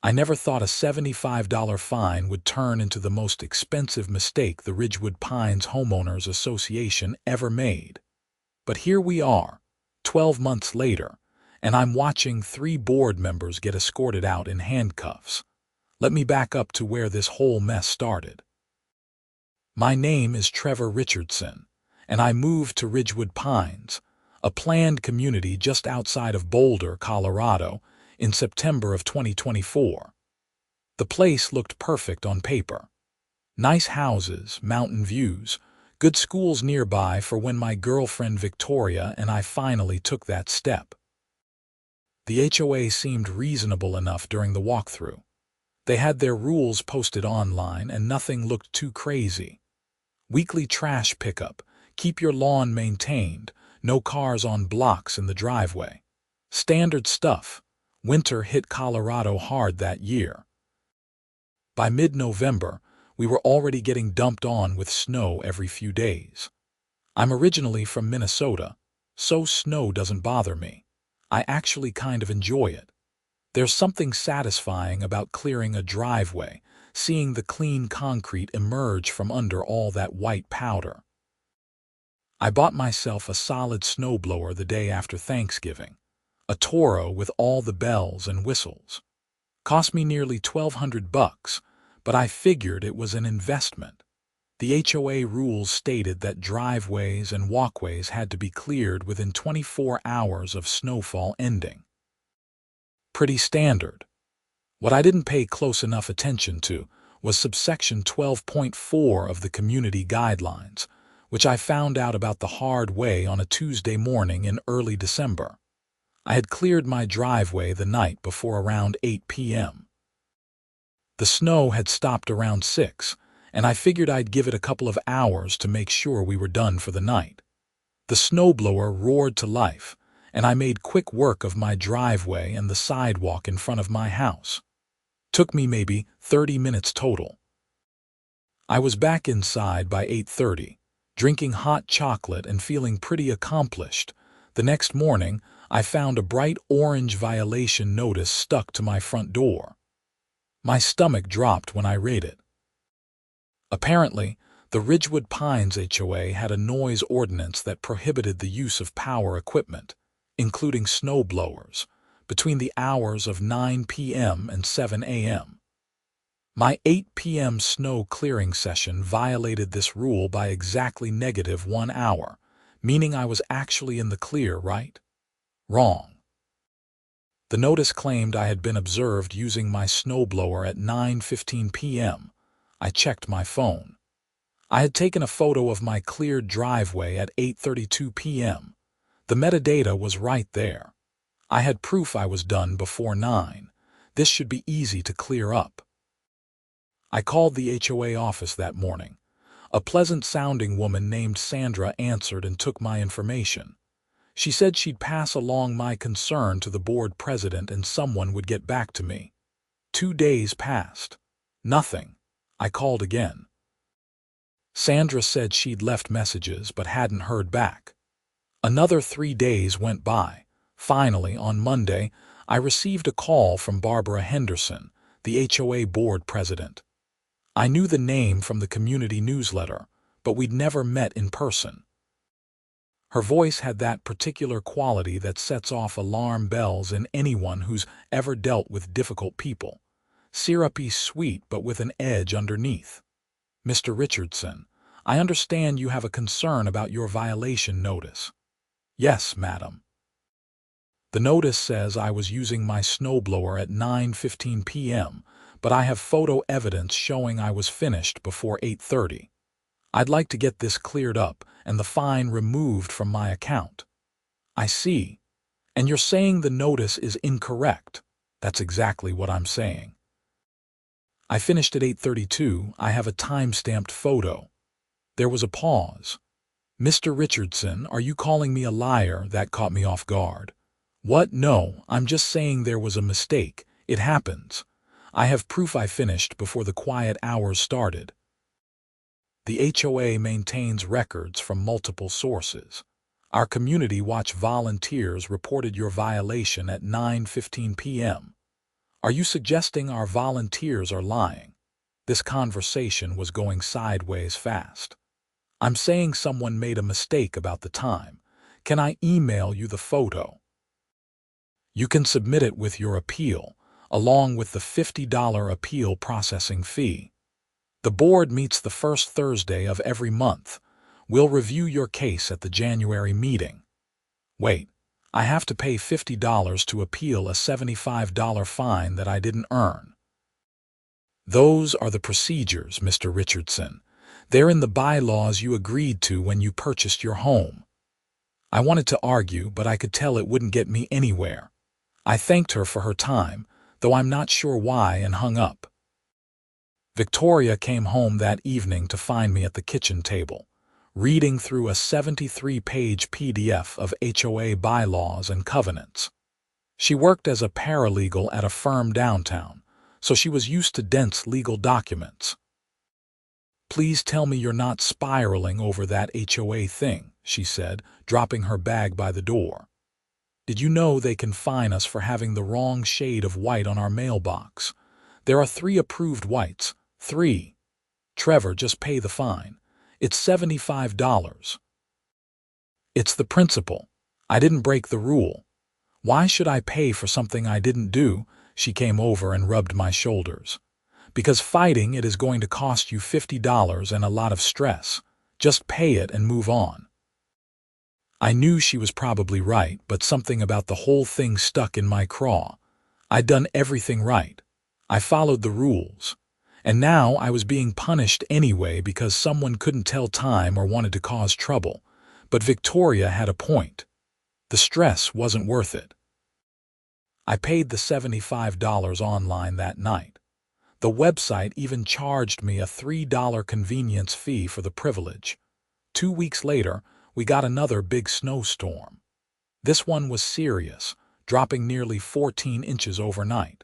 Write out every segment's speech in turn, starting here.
I never thought a $75 fine would turn into the most expensive mistake the Ridgewood Pines Homeowners Association ever made. But here we are, 12 months later, and I'm watching 3 board members get escorted out in handcuffs. Let me back up to where this whole mess started. My name is Trevor Richardson, and I moved to Ridgewood Pines, a planned community just outside of Boulder, Colorado, in September of 2024. The place looked perfect on paper. Nice houses, mountain views, good schools nearby for when my girlfriend Victoria and I finally took that step. The HOA seemed reasonable enough during the walkthrough. They had their rules posted online and nothing looked too crazy. Weekly trash pickup, keep your lawn maintained, no cars on blocks in the driveway. Standard stuff. Winter hit Colorado hard that year. By mid-November, we were already getting dumped on with snow every few days. I'm originally from Minnesota, so snow doesn't bother me. I actually kind of enjoy it. There's something satisfying about clearing a driveway, seeing the clean concrete emerge from under all that white powder. I bought myself a solid snowblower the day after Thanksgiving, a Toro with all the bells and whistles. Cost me nearly $1,200, but I figured it was an investment. The HOA rules stated that driveways and walkways had to be cleared within 24 hours of snowfall ending. Pretty standard. What I didn't pay close enough attention to was subsection 12.4 of the community guidelines, which I found out about the hard way on a Tuesday morning in early December. I had cleared my driveway the night before around 8 p.m. The snow had stopped around 6, and I figured I'd give it a couple of hours to make sure we were done for the night. The snowblower roared to life, and I made quick work of my driveway and the sidewalk in front of my house. Took me maybe 30 minutes total. I was back inside by 8:30, drinking hot chocolate and feeling pretty accomplished. The next morning, I found a bright orange violation notice stuck to my front door. My stomach dropped when I read it. Apparently, the Ridgewood Pines HOA had a noise ordinance that prohibited the use of power equipment, including snow blowers, between the hours of 9 p.m. and 7 a.m. My 8 p.m. snow clearing session violated this rule by exactly -1 hour, meaning I was actually in the clear, right? Wrong. The notice claimed I had been observed using my snowblower at 9:15 p.m. I checked my phone. I had taken a photo of my cleared driveway at 8:32 p.m. The metadata was right there. I had proof I was done before 9. This should be easy to clear up. I called the HOA office that morning. A pleasant-sounding woman named Sandra answered and took my information. She said she'd pass along my concern to the board president and someone would get back to me. 2 days passed. Nothing. I called again. Sandra said she'd left messages but hadn't heard back. Another 3 days went by. Finally, on Monday, I received a call from Barbara Henderson, the HOA board president. I knew the name from the community newsletter, but we'd never met in person. Her voice had that particular quality that sets off alarm bells in anyone who's ever dealt with difficult people. Syrupy sweet but with an edge underneath. Mr. Richardson, I understand you have a concern about your violation notice. Yes, madam. The notice says I was using my snowblower at 9:15 p.m., but I have photo evidence showing I was finished before 8:30. I'd like to get this cleared up and the fine removed from my account. I see. And you're saying the notice is incorrect. That's exactly what I'm saying. I finished at 8:32. I have a time-stamped photo. There was a pause. Mr. Richardson, are you calling me a liar? That caught me off guard. What? No, I'm just saying there was a mistake. It happens. I have proof I finished before the quiet hours started. The HOA maintains records from multiple sources. Our Community Watch volunteers reported your violation at 9:15 p.m. Are you suggesting our volunteers are lying? This conversation was going sideways fast. I'm saying someone made a mistake about the time. Can I email you the photo? You can submit it with your appeal, along with the $50 appeal processing fee. The board meets the first Thursday of every month. We'll review your case at the January meeting. Wait, I have to pay $50 to appeal a $75 fine that I didn't earn. Those are the procedures, Mr. Richardson. They're in the bylaws you agreed to when you purchased your home. I wanted to argue, but I could tell it wouldn't get me anywhere. I thanked her for her time, though I'm not sure why, and hung up. Victoria came home that evening to find me at the kitchen table, reading through a 73-page PDF of HOA bylaws and covenants. She worked as a paralegal at a firm downtown, so she was used to dense legal documents. "Please tell me you're not spiraling over that HOA thing," she said, dropping her bag by the door. "Did you know they can fine us for having the wrong shade of white on our mailbox? There are 3 approved whites. 3. Trevor, just pay the fine. It's $75. It's the principle. I didn't break the rule. Why should I pay for something I didn't do?" She came over and rubbed my shoulders. "Because fighting it is going to cost you $50 and a lot of stress. Just pay it and move on." I knew she was probably right, but something about the whole thing stuck in my craw. I'd done everything right. I followed the rules. And now I was being punished anyway because someone couldn't tell time or wanted to cause trouble. But Victoria had a point. The stress wasn't worth it. I paid the $75 online that night. The website even charged me a $3 convenience fee for the privilege. 2 weeks later, we got another big snowstorm. This one was serious, dropping nearly 14 inches overnight.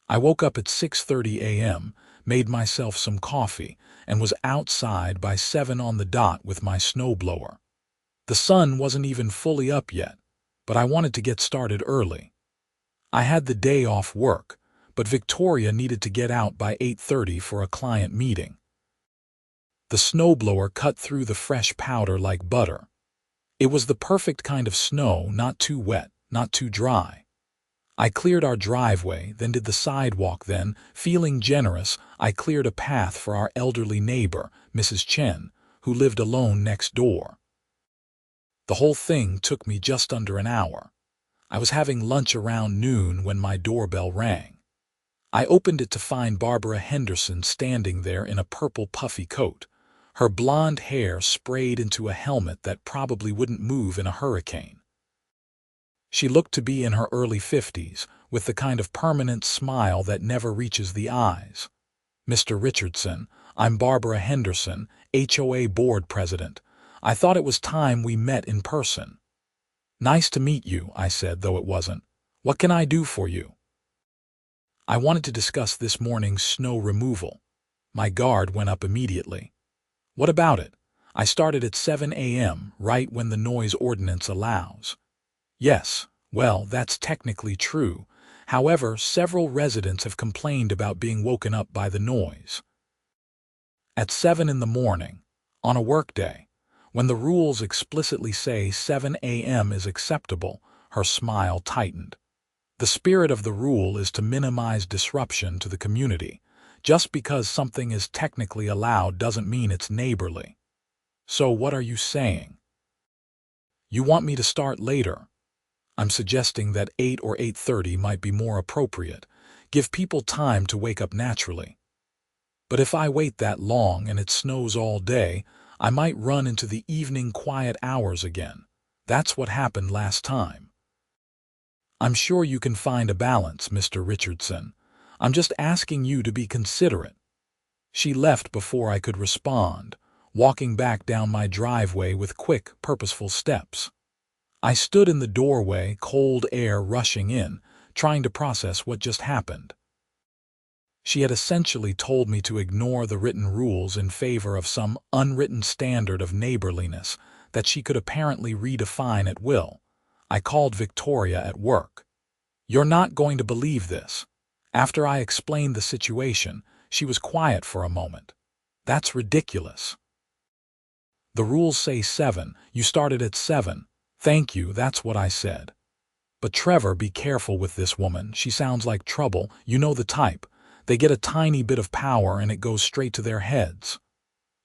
I woke up at 6:30 a.m., made myself some coffee, and was outside by 7 on the dot with my snowblower. The sun wasn't even fully up yet, but I wanted to get started early. I had the day off work, but Victoria needed to get out by 8:30 for a client meeting. The snowblower cut through the fresh powder like butter. It was the perfect kind of snow, not too wet, not too dry. I cleared our driveway, then did the sidewalk. Then, feeling generous, I cleared a path for our elderly neighbor, Mrs. Chen, who lived alone next door. The whole thing took me just under an hour. I was having lunch around noon when my doorbell rang. I opened it to find Barbara Henderson standing there in a purple puffy coat, her blonde hair sprayed into a helmet that probably wouldn't move in a hurricane. She looked to be in her early 50s, with the kind of permanent smile that never reaches the eyes. "Mr. Richardson, I'm Barbara Henderson, HOA board president. I thought it was time we met in person." "Nice to meet you," I said, though it wasn't. "What can I do for you?" "I wanted to discuss this morning's snow removal." My guard went up immediately. "What about it? I started at 7 a.m., right when the noise ordinance allows." "Yes, well, that's technically true. However, several residents have complained about being woken up by the noise. At 7 in the morning, on a workday, when the rules explicitly say 7 a.m. is acceptable," her smile tightened. "The spirit of the rule is to minimize disruption to the community. Just because something is technically allowed doesn't mean it's neighborly." "So what are you saying?" "You want me to start later?" "I'm suggesting that 8 or 8:30 might be more appropriate. Give people time to wake up naturally." "But if I wait that long and it snows all day, I might run into the evening quiet hours again. That's what happened last time." "I'm sure you can find a balance, Mr. Richardson. I'm just asking you to be considerate." She left before I could respond, walking back down my driveway with quick, purposeful steps. I stood in the doorway, cold air rushing in, trying to process what just happened. She had essentially told me to ignore the written rules in favor of some unwritten standard of neighborliness that she could apparently redefine at will. I called Victoria at work. You're not going to believe this. After I explained the situation, she was quiet for a moment. That's ridiculous. The rules say 7. You started at 7. Thank you, that's what I said. But Trevor, be careful with this woman. She sounds like trouble. You know the type. They get a tiny bit of power and it goes straight to their heads.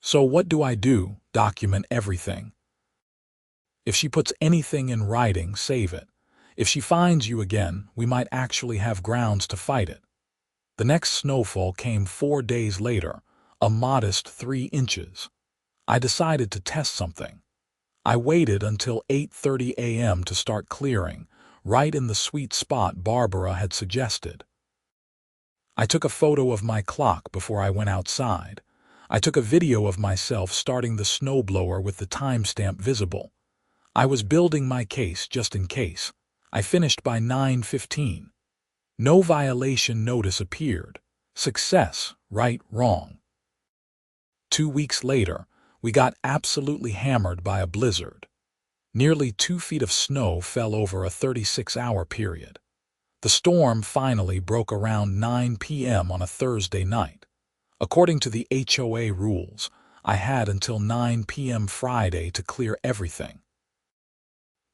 So what do? Document everything. If she puts anything in writing, save it. If she finds you again, we might actually have grounds to fight it. The next snowfall came 4 days later, a modest 3 inches. I decided to test something. I waited until 8:30 a.m. to start clearing, right in the sweet spot Barbara had suggested. I took a photo of my clock before I went outside. I took a video of myself starting the snowblower with the timestamp visible. I was building my case just in case. I finished by 9:15. No violation notice appeared. Success, right, wrong. 2 weeks later, we got absolutely hammered by a blizzard. Nearly 2 feet of snow fell over a 36-hour period. The storm finally broke around 9 p.m. on a Thursday night. According to the HOA rules, I had until 9 p.m. Friday to clear everything.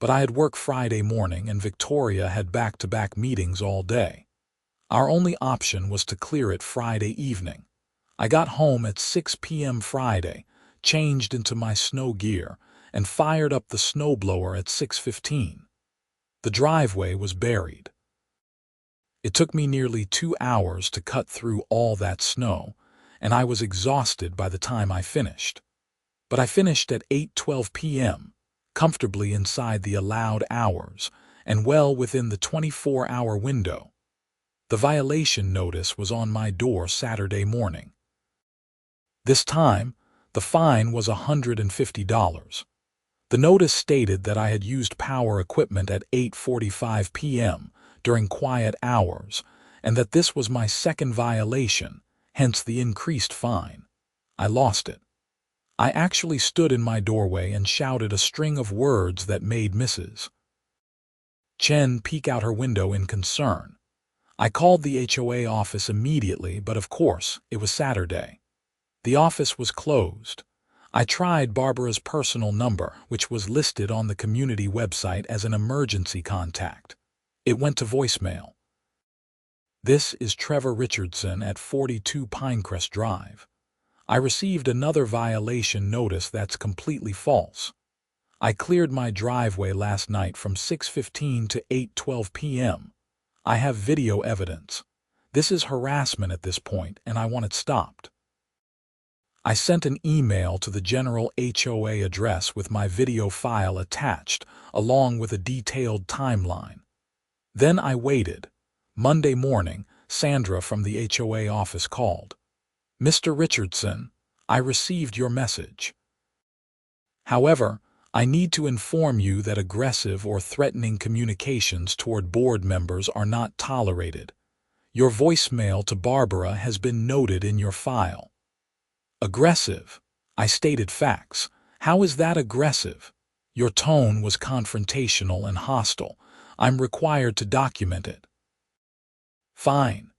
But I had work Friday morning and Victoria had back-to-back meetings all day. Our only option was to clear it Friday evening. I got home at 6 p.m. Friday, changed into my snow gear, and fired up the snowblower at 6:15. The driveway was buried. It took me nearly 2 hours to cut through all that snow, and I was exhausted by the time I finished. But I finished at 8:12 p.m., comfortably inside the allowed hours, and well within the 24-hour window. The violation notice was on my door Saturday morning. This time, the fine was $150. The notice stated that I had used power equipment at 8:45 p.m. during quiet hours, and that this was my second violation, hence the increased fine. I lost it. I actually stood in my doorway and shouted a string of words that made Mrs. Chen peek out her window in concern. I called the HOA office immediately, but of course, it was Saturday. The office was closed. I tried Barbara's personal number, which was listed on the community website as an emergency contact. It went to voicemail. This is Trevor Richardson at 42 Pinecrest Drive. I received another violation notice that's completely false. I cleared my driveway last night from 6:15 to 8:12 p.m. I have video evidence. This is harassment at this point, and I want it stopped. I sent an email to the general HOA address with my video file attached, along with a detailed timeline. Then I waited. Monday morning, Sandra from the HOA office called. "Mr. Richardson, I received your message. However, I need to inform you that aggressive or threatening communications toward board members are not tolerated. Your voicemail to Barbara has been noted in your file." Aggressive? I stated facts. How is that aggressive? Your tone was confrontational and hostile. I'm required to document it. Fine.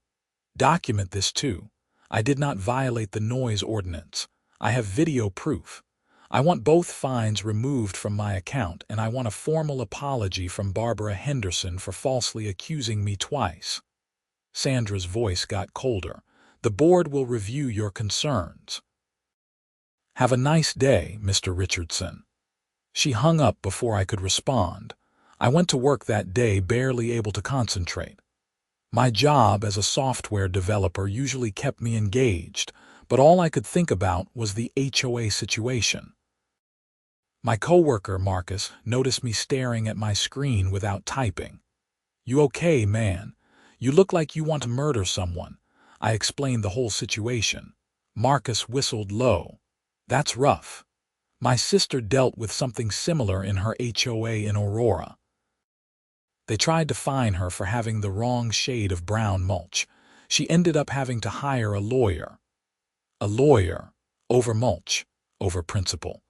Document this too. I did not violate the noise ordinance. I have video proof. I want both fines removed from my account, and I want a formal apology from Barbara Henderson for falsely accusing me twice. Sandra's voice got colder. The board will review your concerns. Have a nice day, Mr. Richardson. She hung up before I could respond. I went to work that day barely able to concentrate. My job as a software developer usually kept me engaged, but all I could think about was the HOA situation. My coworker, Marcus, noticed me staring at my screen without typing. "You okay, man? You look like you want to murder someone." I explained the whole situation. Marcus whistled low. "That's rough. My sister dealt with something similar in her HOA in Aurora. They tried to fine her for having the wrong shade of brown mulch. She ended up having to hire a lawyer. A lawyer, over mulch, over principle.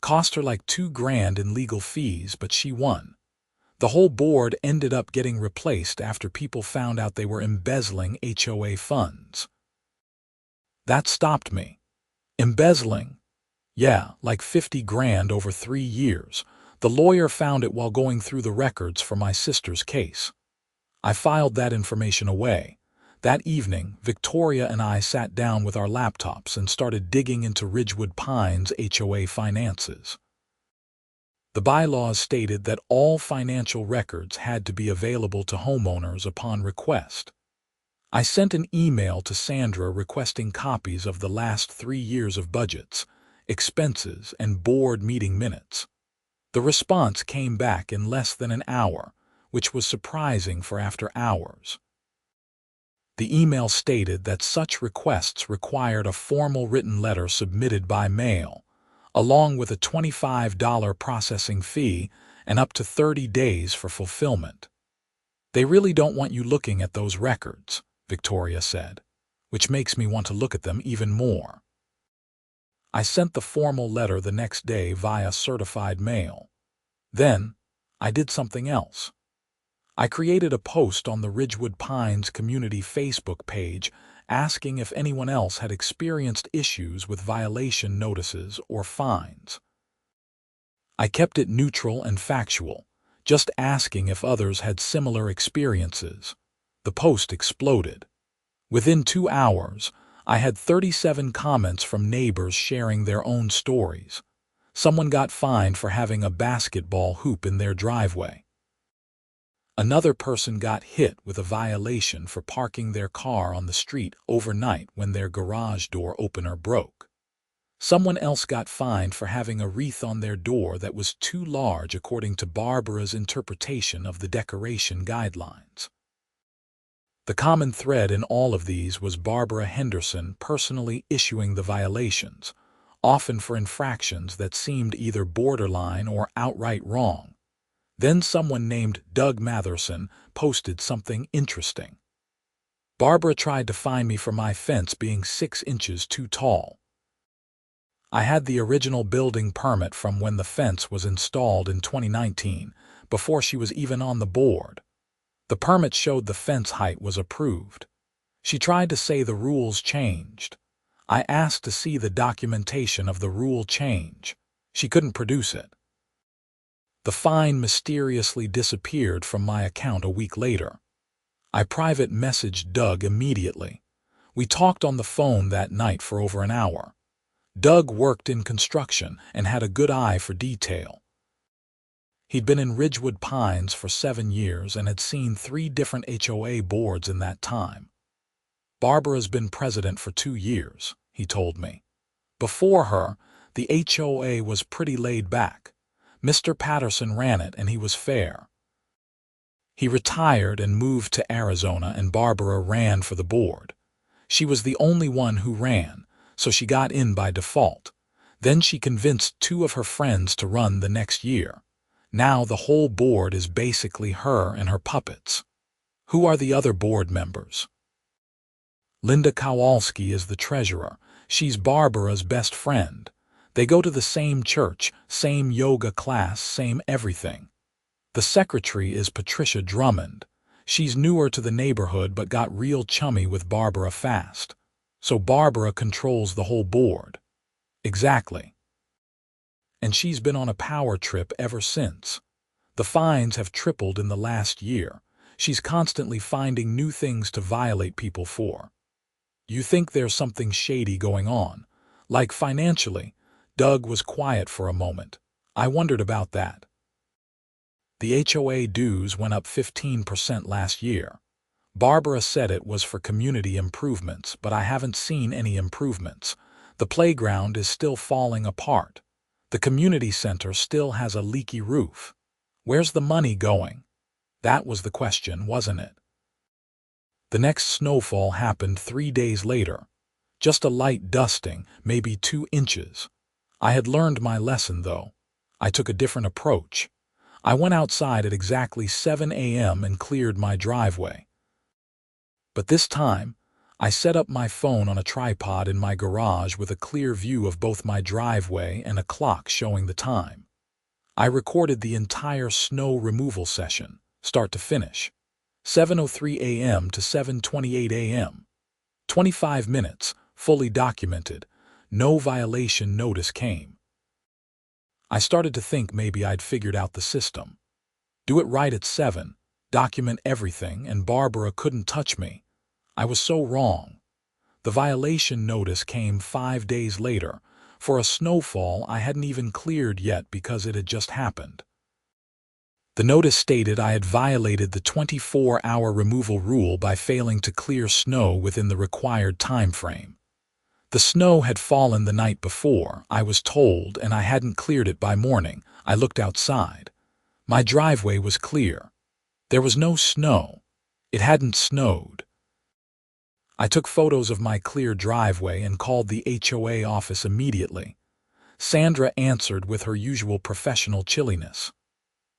Cost her like $2,000 in legal fees, but she won. The whole board ended up getting replaced after people found out they were embezzling HOA funds. That stopped me. Embezzling? Yeah, like 50 grand over 3 years. The lawyer found it while going through the records for my sister's case. I filed that information away. That evening, Victoria and I sat down with our laptops and started digging into Ridgewood Pines HOA finances. The bylaws stated that all financial records had to be available to homeowners upon request. I sent an email to Sandra requesting copies of the last 3 years of budgets, expenses, and board meeting minutes. The response came back in less than an hour, which was surprising for after hours. The email stated that such requests required a formal written letter submitted by mail, along with a $25 processing fee and up to 30 days for fulfillment. They really don't want you looking at those records, Victoria said, which makes me want to look at them even more. I sent the formal letter the next day via certified mail. Then, I did something else. I created a post on the Ridgewood Pines community Facebook page asking if anyone else had experienced issues with violation notices or fines. I kept it neutral and factual, just asking if others had similar experiences. The post exploded. Within 2 hours, I had 37 comments from neighbors sharing their own stories. Someone got fined for having a basketball hoop in their driveway. Another person got hit with a violation for parking their car on the street overnight when their garage door opener broke. Someone else got fined for having a wreath on their door that was too large according to Barbara's interpretation of the decoration guidelines. The common thread in all of these was Barbara Henderson personally issuing the violations, often for infractions that seemed either borderline or outright wrong. Then someone named Doug Matherson posted something interesting. Barbara tried to fine me for my fence being 6 inches too tall. I had the original building permit from when the fence was installed in 2019, before she was even on the board. The permit showed the fence height was approved. She tried to say the rules changed. I asked to see the documentation of the rule change. She couldn't produce it. The fine mysteriously disappeared from my account a week later. I private messaged Doug immediately. We talked on the phone that night for over an hour. Doug worked in construction and had a good eye for detail. He'd been in Ridgewood Pines for 7 years and had seen 3 different HOA boards in that time. Barbara's been president for 2 years, he told me. Before her, the HOA was pretty laid back. Mr. Patterson ran it and he was fair. He retired and moved to Arizona and Barbara ran for the board. She was the only one who ran, so she got in by default. Then she convinced 2 of her friends to run the next year. Now the whole board is basically her and her puppets. Who are the other board members? Linda Kowalski is the treasurer. She's Barbara's best friend. They go to the same church, same yoga class, same everything. The secretary is Patricia Drummond. She's newer to the neighborhood but got real chummy with Barbara fast. So Barbara controls the whole board. Exactly. And she's been on a power trip ever since. The fines have tripled in the last year. She's constantly finding new things to violate people for. You think there's something shady going on, like financially. Doug was quiet for a moment. I wondered about that. The HOA dues went up 15% last year. Barbara said it was for community improvements, but I haven't seen any improvements. The playground is still falling apart. The community center still has a leaky roof. Where's the money going? That was the question, wasn't it? The next snowfall happened 3 days later. Just a light dusting, maybe 2 inches. I had learned my lesson, though. I took a different approach. I went outside at exactly 7 a.m. and cleared my driveway. But this time, I set up my phone on a tripod in my garage with a clear view of both my driveway and a clock showing the time. I recorded the entire snow removal session, start to finish, 7:03 a.m. to 7:28 a.m. 25 minutes, fully documented. No violation notice came. I started to think maybe I'd figured out the system. Do it right at 7, document everything, and Barbara couldn't touch me. I was so wrong. The violation notice came 5 days later, for a snowfall I hadn't even cleared yet because it had just happened. The notice stated I had violated the 24-hour removal rule by failing to clear snow within the required time frame. The snow had fallen the night before, I was told, and I hadn't cleared it by morning. I looked outside. My driveway was clear. There was no snow. It hadn't snowed. I took photos of my clear driveway and called the HOA office immediately. Sandra answered with her usual professional chilliness.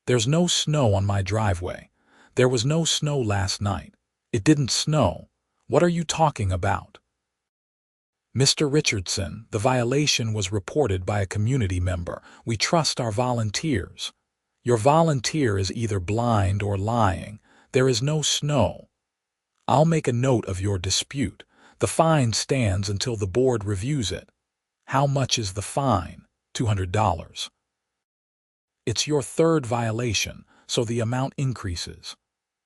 "There's no snow on my driveway. There was no snow last night. It didn't snow. What are you talking about?" "Mr. Richardson, the violation was reported by a community member. We trust our volunteers. Your volunteer is either blind or lying. There is no snow. I'll make a note of your dispute. The fine stands until the board reviews it." "How much is the fine?" $200. "It's your third violation, so the amount increases."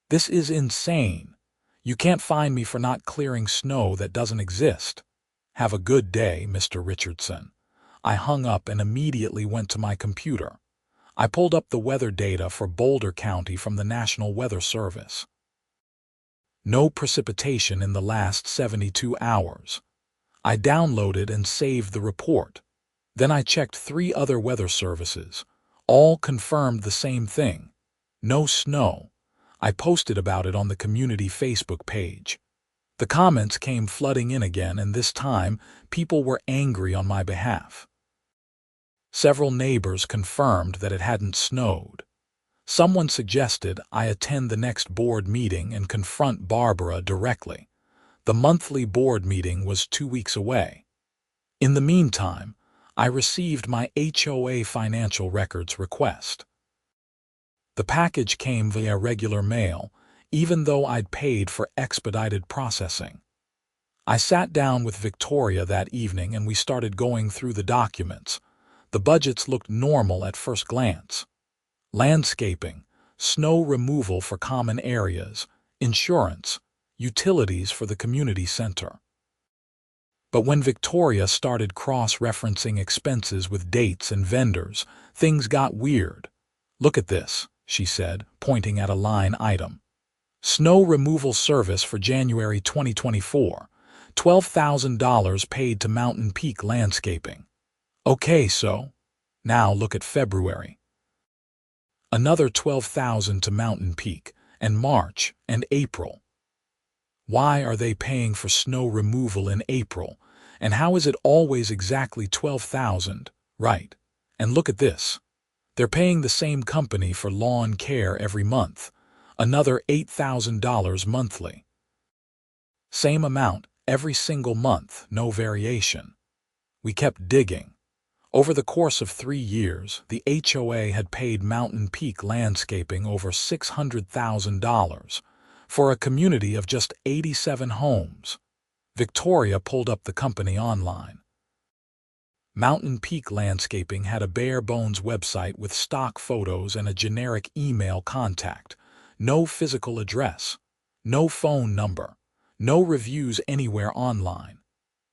"This is insane. You can't fine me for not clearing snow that doesn't exist." "Have a good day, Mr. Richardson." I hung up and immediately went to my computer. I pulled up the weather data for Boulder County from the National Weather Service. No precipitation in the last 72 hours. I downloaded and saved the report. Then I checked 3 other weather services. All confirmed the same thing. No snow. I posted about it on the community Facebook page. The comments came flooding in again, and this time people were angry on my behalf. Several neighbors confirmed that it hadn't snowed. Someone suggested I attend the next board meeting and confront Barbara directly. The monthly board meeting was 2 weeks away. In the meantime, I received my HOA financial records request. The package came via regular mail, even though I'd paid for expedited processing. I sat down with Victoria that evening and we started going through the documents. The budgets looked normal at first glance. Landscaping, snow removal for common areas, insurance, utilities for the community center. But when Victoria started cross-referencing expenses with dates and vendors, things got weird. "Look at this," she said, pointing at a line item. "Snow removal service for January 2024, $12,000 paid to Mountain Peak Landscaping." Okay, so now look at February. Another $12,000 to Mountain Peak, and March and April. Why are they paying for snow removal in April, and how is it always exactly $12,000, right? And look at this. They're paying the same company for lawn care every month, another $8,000 monthly. Same amount every single month, no variation. We kept digging. Over the course of 3 years, the HOA had paid Mountain Peak Landscaping over $600,000 for a community of just 87 homes. Victoria pulled up the company online. Mountain Peak Landscaping had a bare-bones website with stock photos and a generic email contact. No physical address, no phone number, no reviews anywhere online.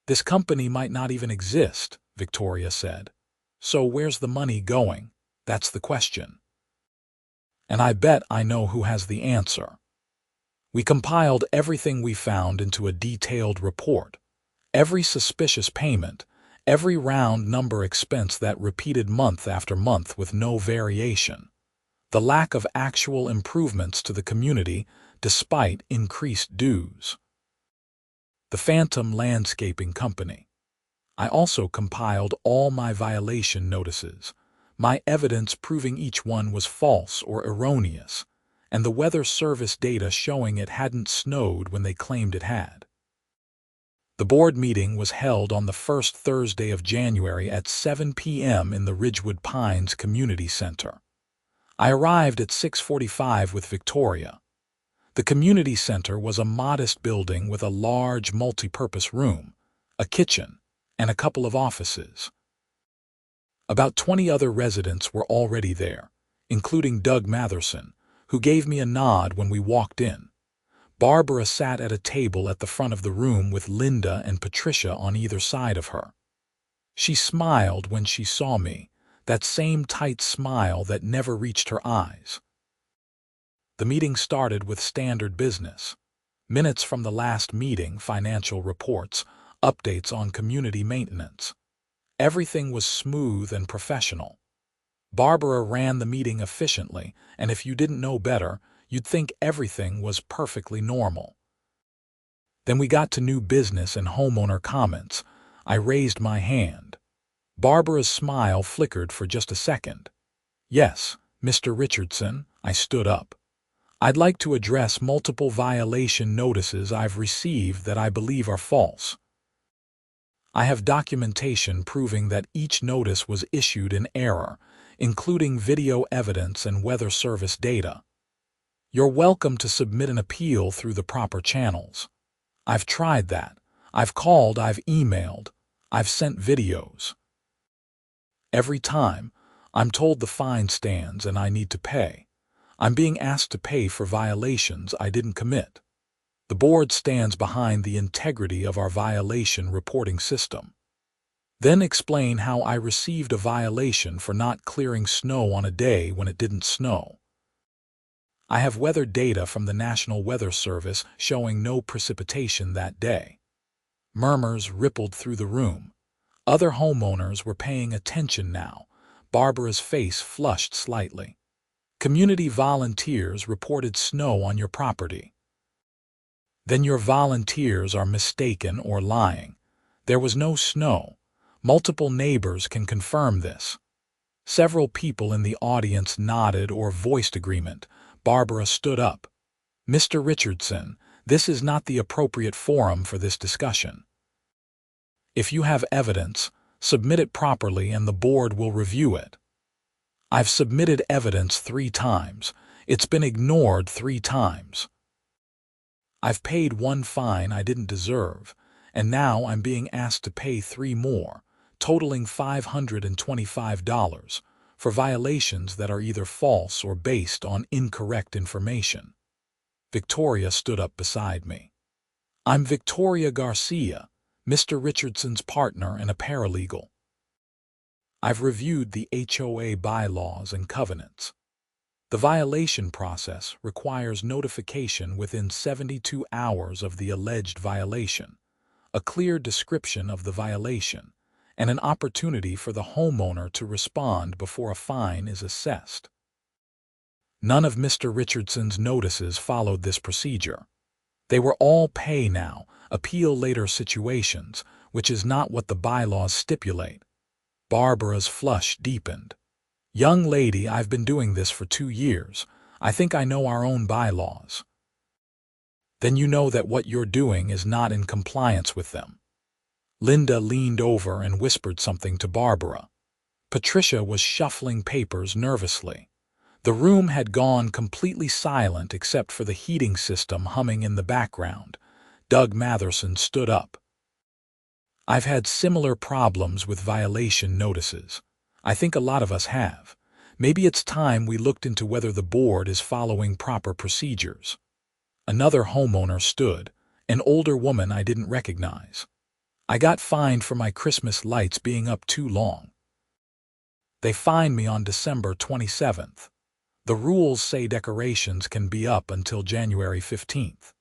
"This company might not even exist," Victoria said. "So where's the money going? That's the question." And I bet I know who has the answer. We compiled everything we found into a detailed report. Every suspicious payment, every round number expense that repeated month after month with no variation. The lack of actual improvements to the community despite increased dues. The Phantom Landscaping Company. I also compiled all my violation notices, my evidence proving each one was false or erroneous, and the Weather Service data showing it hadn't snowed when they claimed it had. The board meeting was held on the first Thursday of January at 7 p.m. in the Ridgewood Pines Community Center. I arrived at 6:45 with Victoria. The community center was a modest building with a large multi-purpose room, a kitchen, and a couple of offices. About 20 other residents were already there, including Doug Matherson, who gave me a nod when we walked in. Barbara sat at a table at the front of the room with Linda and Patricia on either side of her. She smiled when she saw me, that same tight smile that never reached her eyes. The meeting started with standard business. Minutes from the last meeting, financial reports, updates on community maintenance. Everything was smooth and professional. Barbara ran the meeting efficiently, and if you didn't know better, you'd think everything was perfectly normal. Then we got to new business and homeowner comments. I raised my hand. Barbara's smile flickered for just a second. "Yes, Mr. Richardson," I stood up. "I'd like to address multiple violation notices I've received that I believe are false. I have documentation proving that each notice was issued in error, including video evidence and weather service data. You're welcome to submit an appeal through the proper channels. I've tried that. I've called, I've emailed, I've sent videos. Every time, I'm told the fine stands and I need to pay. I'm being asked to pay for violations I didn't commit. The board stands behind the integrity of our violation reporting system." Then explain how I received a violation for not clearing snow on a day when it didn't snow. I have weather data from the National Weather Service showing no precipitation that day. Murmurs rippled through the room. Other homeowners were paying attention now. Barbara's face flushed slightly. "Community volunteers reported snow on your property." "Then your volunteers are mistaken or lying. There was no snow. Multiple neighbors can confirm this." Several people in the audience nodded or voiced agreement. Barbara stood up. "Mr. Richardson, this is not the appropriate forum for this discussion. If you have evidence, submit it properly and the board will review it." "I've submitted evidence 3 times. It's been ignored 3 times. I've paid 1 fine I didn't deserve, and now I'm being asked to pay 3 more, totaling $525, for violations that are either false or based on incorrect information." Victoria stood up beside me. "I'm Victoria Garcia, Mr. Richardson's partner and a paralegal. I've reviewed the HOA bylaws and covenants. The violation process requires notification within 72 hours of the alleged violation, a clear description of the violation, and an opportunity for the homeowner to respond before a fine is assessed. None of Mr. Richardson's notices followed this procedure. They were all pay now, appeal later situations, which is not what the bylaws stipulate." Barbara's flush deepened. "Young lady, I've been doing this for 2 years. I think I know our own bylaws." "Then you know that what you're doing is not in compliance with them." Linda leaned over and whispered something to Barbara. Patricia was shuffling papers nervously. The room had gone completely silent except for the heating system humming in the background. Doug Matherson stood up. "I've had similar problems with violation notices. I think a lot of us have. Maybe it's time we looked into whether the board is following proper procedures." Another homeowner stood, an older woman I didn't recognize. "I got fined for my Christmas lights being up too long. They fined me on December 27th. The rules say decorations can be up until January 15th.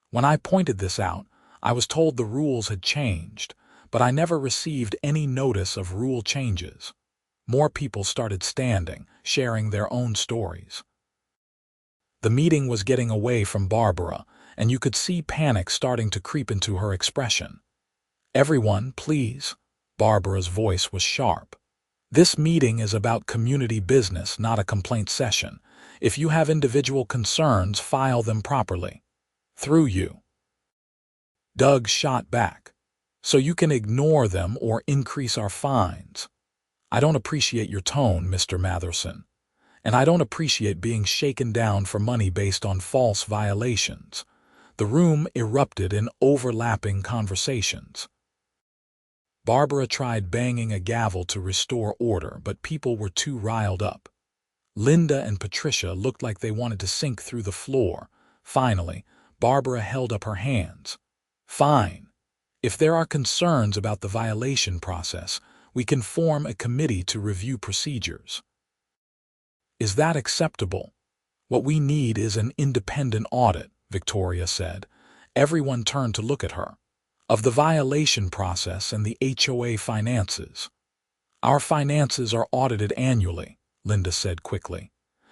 When I pointed this out, I was told the rules had changed, but I never received any notice of rule changes." More people started standing, sharing their own stories. The meeting was getting away from Barbara, and you could see panic starting to creep into her expression. "Everyone, please." Barbara's voice was sharp. "This meeting is about community business, not a complaint session. If you have individual concerns, file them properly. Through you." Doug shot back. So you can ignore them or increase our fines. I don't appreciate your tone, Mr. Matherson, and I don't appreciate being shaken down for money based on false violations. The room erupted in overlapping conversations. Barbara tried banging a gavel to restore order, but people were too riled up. Linda and Patricia looked like they wanted to sink through the floor. Finally, Barbara held up her hands. Fine. If there are concerns about the violation process, we can form a committee to review procedures. Is that acceptable? What we need is an independent audit, Victoria said. Everyone turned to look at her. Of the violation process and the HOA finances. Our finances are audited annually, Linda said quickly.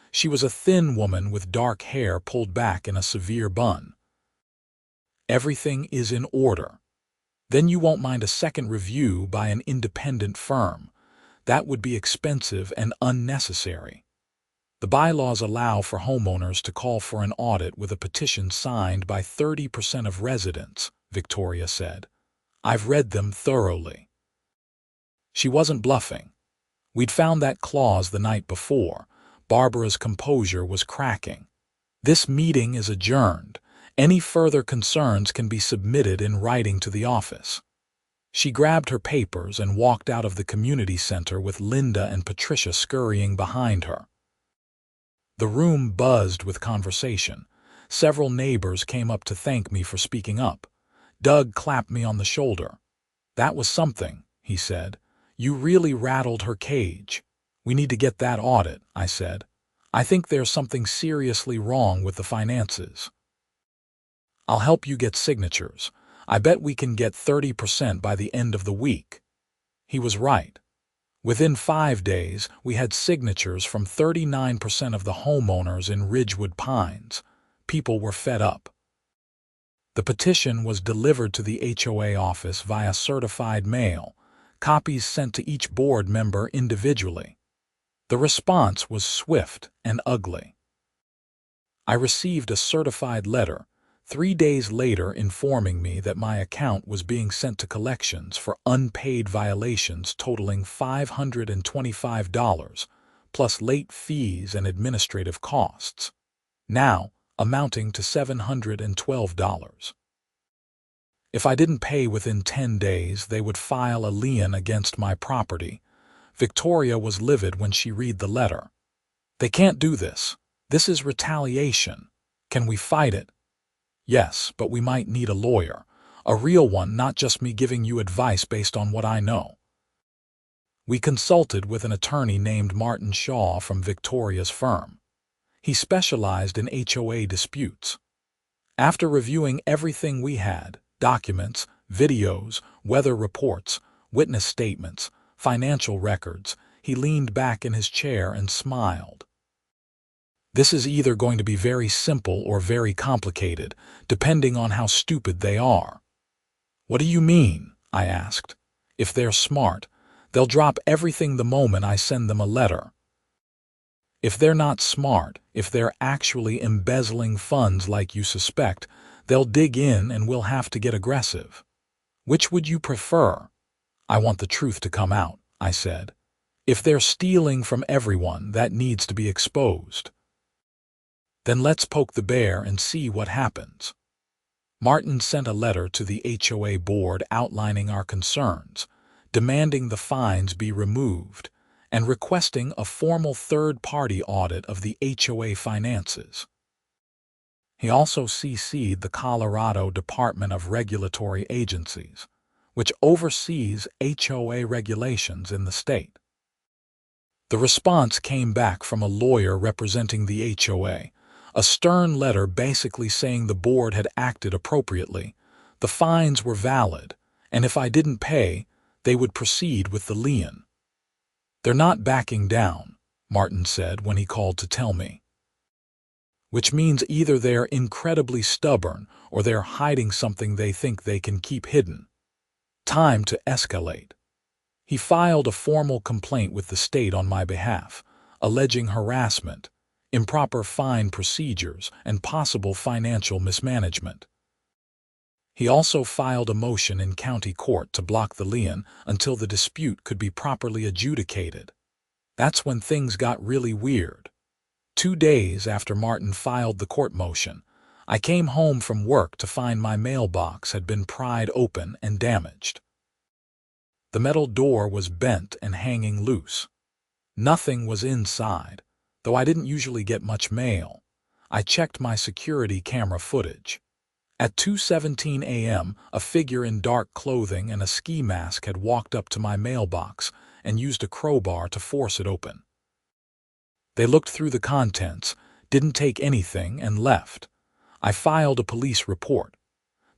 She was a thin woman with dark hair pulled back in a severe bun. Everything is in order. Then you won't mind a second review by an independent firm. That would be expensive and unnecessary. The bylaws allow for homeowners to call for an audit with a petition signed by 30% of residents, Victoria said. I've read them thoroughly. She wasn't bluffing. We'd found that clause the night before. Barbara's composure was cracking. This meeting is adjourned. Any further concerns can be submitted in writing to the office. She grabbed her papers and walked out of the community center with Linda and Patricia scurrying behind her. The room buzzed with conversation. Several neighbors came up to thank me for speaking up. Doug clapped me on the shoulder. That was something, he said. You really rattled her cage. We need to get that audit, I said. I think there's something seriously wrong with the finances. I'll help you get signatures. I bet we can get 30% by the end of the week. He was right. Within 5 days, we had signatures from 39% of the homeowners in Ridgewood Pines. People were fed up. The petition was delivered to the HOA office via certified mail, copies sent to each board member individually. The response was swift and ugly. I received a certified letter 3 days later informing me that my account was being sent to collections for unpaid violations totaling $525, plus late fees and administrative costs, now amounting to $712. If I didn't pay within 10 days, they would file a lien against my property. Victoria was livid when she read the letter. They can't do this. This is retaliation. Can we fight it? Yes, but we might need a lawyer. A real one, not just me giving you advice based on what I know. We consulted with an attorney named Martin Shaw from Victoria's firm. He specialized in HOA disputes. After reviewing everything we had, documents, videos, weather reports, witness statements, financial records, he leaned back in his chair and smiled. This is either going to be very simple or very complicated, depending on how stupid they are. What do you mean? I asked. If they're smart, they'll drop everything the moment I send them a letter. If they're not smart, if they're actually embezzling funds like you suspect, they'll dig in and we'll have to get aggressive. Which would you prefer? I want the truth to come out, I said. If they're stealing from everyone, that needs to be exposed. Then let's poke the bear and see what happens. Martin sent a letter to the HOA board outlining our concerns, demanding the fines be removed, and requesting a formal third-party audit of the HOA finances. He also CC'd the Colorado Department of Regulatory Agencies, which oversees HOA regulations in the state. The response came back from a lawyer representing the HOA, a stern letter basically saying the board had acted appropriately, the fines were valid, and if I didn't pay, they would proceed with the lien. They're not backing down, Martin said when he called to tell me. Which means either they're incredibly stubborn or they're hiding something they think they can keep hidden. Time to escalate. He filed a formal complaint with the state on my behalf, alleging harassment, improper fine procedures, and possible financial mismanagement. He also filed a motion in county court to block the lien until the dispute could be properly adjudicated. That's when things got really weird. 2 days after Martin filed the court motion, I came home from work to find my mailbox had been pried open and damaged. The metal door was bent and hanging loose. Nothing was inside, though I didn't usually get much mail. I checked my security camera footage. At 2:17 a.m., a figure in dark clothing and a ski mask had walked up to my mailbox and used a crowbar to force it open. They looked through the contents, didn't take anything, and left. I filed a police report.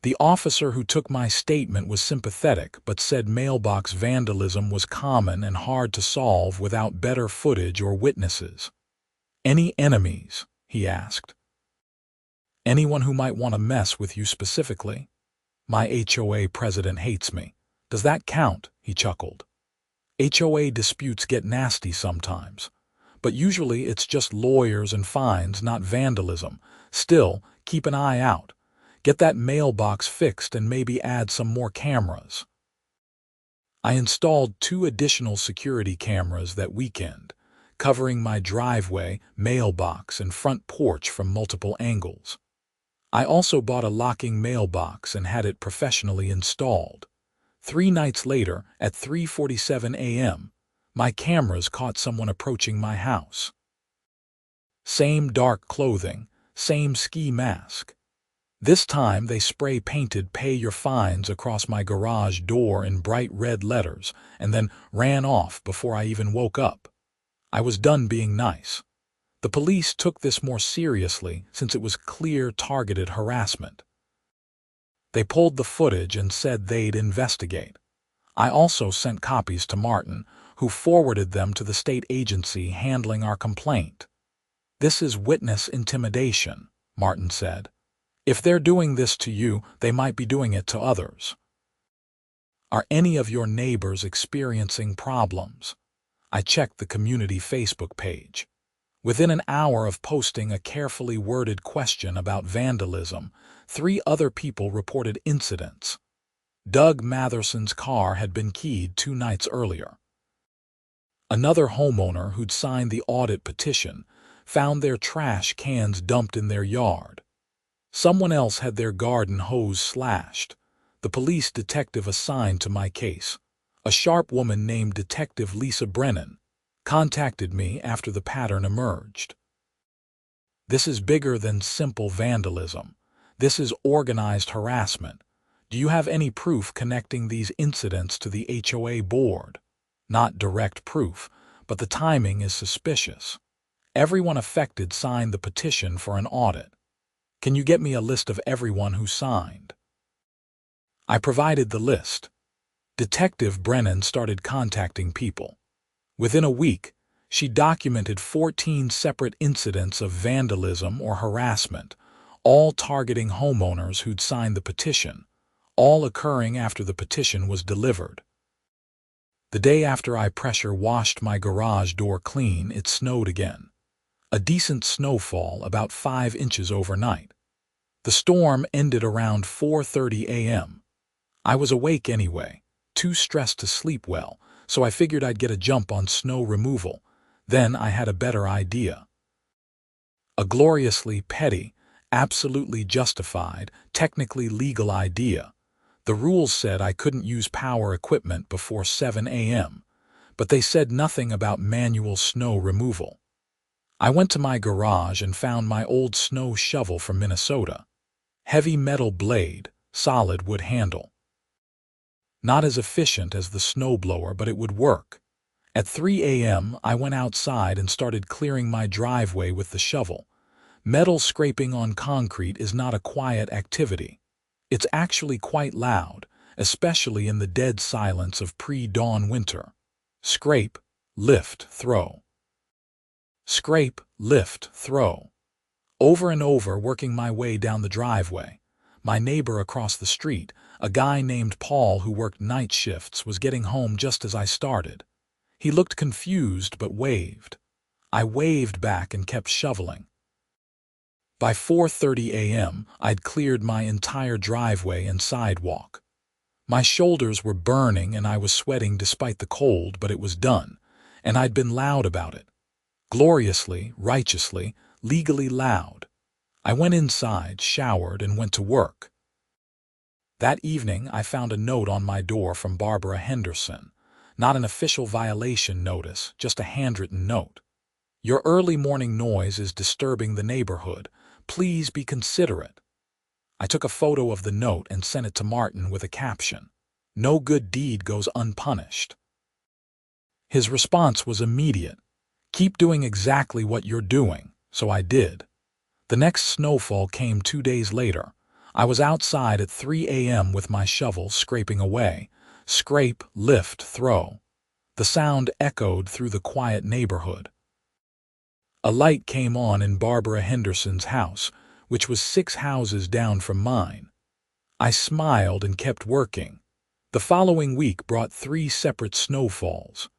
The officer who took my statement was sympathetic but said mailbox vandalism was common and hard to solve without better footage or witnesses. "Any enemies?" he asked. "Anyone who might want to mess with you specifically?" "My HOA president hates me. Does that count?" he chuckled. "HOA disputes get nasty sometimes, but usually it's just lawyers and fines, not vandalism. Still, keep an eye out. Get that mailbox fixed and maybe add some more cameras." I installed 2 additional security cameras that weekend, covering my driveway, mailbox, and front porch from multiple angles. I also bought a locking mailbox and had it professionally installed. 3 nights later, at 3:47 a.m., my cameras caught someone approaching my house. Same dark clothing, same ski mask. This time they spray-painted "Pay Your Fines" across my garage door in bright red letters and then ran off before I even woke up. I was done being nice. The police took this more seriously since it was clear targeted harassment. They pulled the footage and said they'd investigate. I also sent copies to Martin, who forwarded them to the state agency handling our complaint. "This is witness intimidation," Martin said. "If they're doing this to you, they might be doing it to others." "Are any of your neighbors experiencing problems?" I checked the community Facebook page. Within an hour of posting a carefully worded question about vandalism, 3 other people reported incidents. Doug Matherson's car had been keyed 2 nights earlier. Another homeowner who'd signed the audit petition found their trash cans dumped in their yard. Someone else had their garden hose slashed. The police detective assigned to my case, a sharp woman named Detective Lisa Brennan, contacted me after the pattern emerged. "This is bigger than simple vandalism. This is organized harassment. Do you have any proof connecting these incidents to the HOA board?" "Not direct proof, but the timing is suspicious. Everyone affected signed the petition for an audit. Can you get me a list of everyone who signed?" I provided the list. Detective Brennan started contacting people. Within a week, she documented 14 separate incidents of vandalism or harassment, all targeting homeowners who'd signed the petition, all occurring after the petition was delivered. The day after I pressure washed my garage door clean, it snowed again. A decent snowfall, about 5 inches overnight. The storm ended around 4:30 a.m. I was awake anyway, too stressed to sleep well, so I figured I'd get a jump on snow removal. Then I had a better idea. A gloriously petty, absolutely justified, technically legal idea. The rules said I couldn't use power equipment before 7 a.m., but they said nothing about manual snow removal. I went to my garage and found my old snow shovel from Minnesota. Heavy metal blade, solid wood handle. Not as efficient as the snowblower, but it would work. At 3 a.m., I went outside and started clearing my driveway with the shovel. Metal scraping on concrete is not a quiet activity. It's actually quite loud, especially in the dead silence of pre-dawn winter. Scrape, lift, throw. Scrape, lift, throw. Over and over, working my way down the driveway. My neighbor across the street, a guy named Paul who worked night shifts, was getting home just as I started. He looked confused but waved. I waved back and kept shoveling. By 4:30 a.m., I'd cleared my entire driveway and sidewalk. My shoulders were burning and I was sweating despite the cold, but it was done, and I'd been loud about it. Gloriously, righteously, legally loud. I went inside, showered, and went to work. That evening, I found a note on my door from Barbara Henderson. Not an official violation notice, just a handwritten note. "Your early morning noise is disturbing the neighborhood. Please be considerate." I took a photo of the note and sent it to Martin with a caption, "No good deed goes unpunished." His response was immediate. "Keep doing exactly what you're doing." So I did. The next snowfall came 2 days later. I was outside at 3 a.m. with my shovel scraping away. Scrape, lift, throw. The sound echoed through the quiet neighborhood. A light came on in Barbara Henderson's house, which was 6 houses down from mine. I smiled and kept working. The following week brought 3 separate snowfalls.